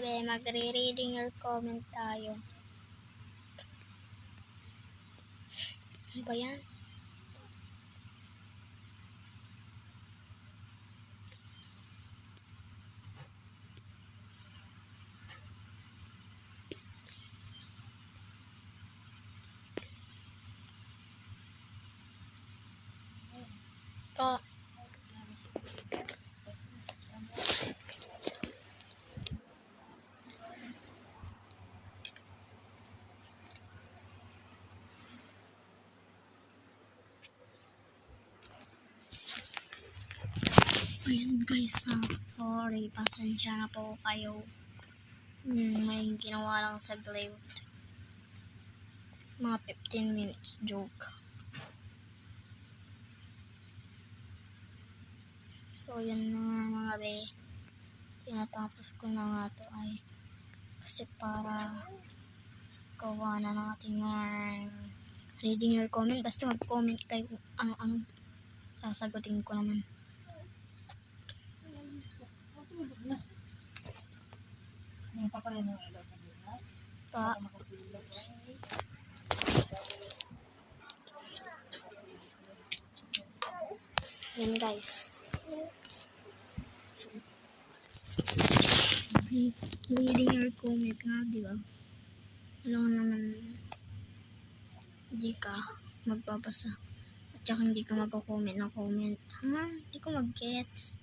be, magre-reading your comment tayo. Ano ba yan? Oh. Ayan guys, sorry, pasensya na po kayo. May ginawa lang sa glade. Mga 15 minutes joke. So yun na nga mga be. Tinatapos ko na nga to ay kasi para gawa na natin yung reading your comment. Basta mag-comment kayo kung ang sasagutin ko naman. Pa. Yan guys. So, reading your comment nga, di ba? Alam naman, hindi ka magbabasa. At saka hindi ka magko-comment ng comment. Ha? Hindi ko mag-gets.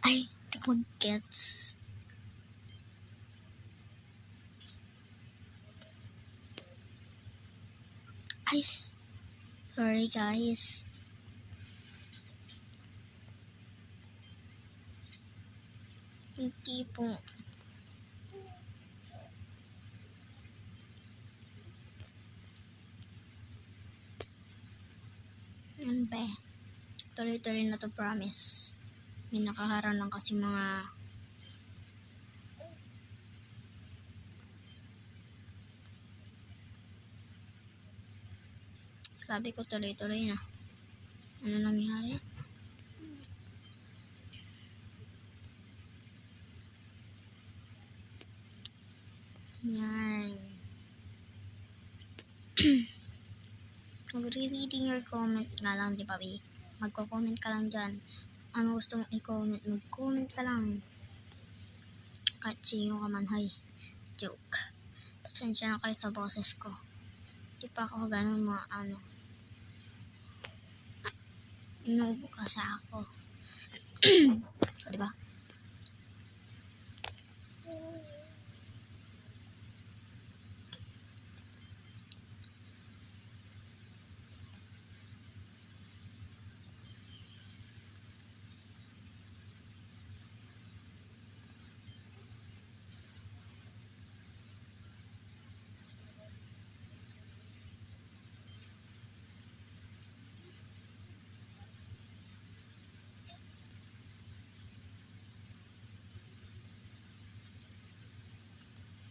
Ay, hindi ko mag-gets. Ay, sorry guys. Hindi po. Yan ba? Tuloy-tuloy na to, promise. May nakaharang lang kasi mga sabi ko tuloy-tuloy na. Ano nangyari? Yan. Magre-reading your comment nga lang, di ba, be? Magko-comment ka lang dyan. Ano gusto mong i-comment? Mag-comment ka lang. Kahit sino ka man, hay. Joke. Pasensya na kayo sa boses ko. Di pa ako ganun mga ano. Inuubo kasi ako. So, di ba?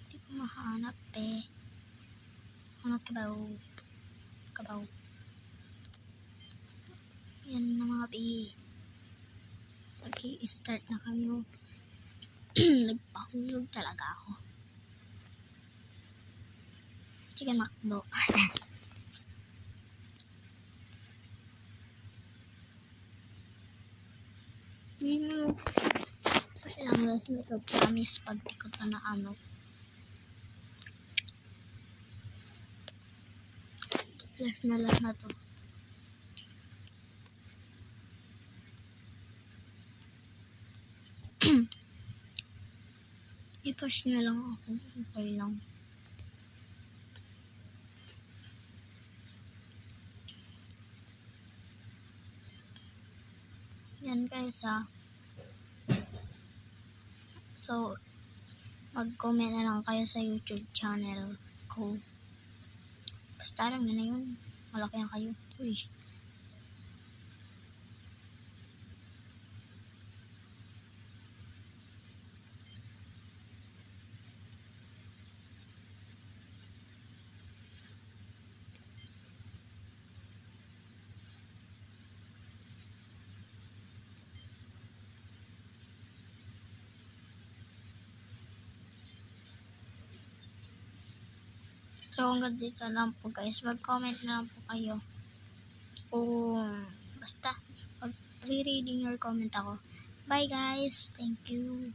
Hindi ko mahanap eh. Ano kabaw? Kabaw. Yan na mga bi. Mag-i-start na kami. Nagpahulog talaga ako. Chicken McDo. Ilang last na to, promise pag ikot na ano. Last na to. I-push nyo lang ako. Okay lang. Yan guys ha. So, mag-comment na lang kayo sa YouTube channel ko. Basta lang na yun. Malaki na kayo. Uy. So hanggang dito lang po guys, mag-comment na lang po kayo kung basta mag-reading your comment ako. Bye guys, thank you.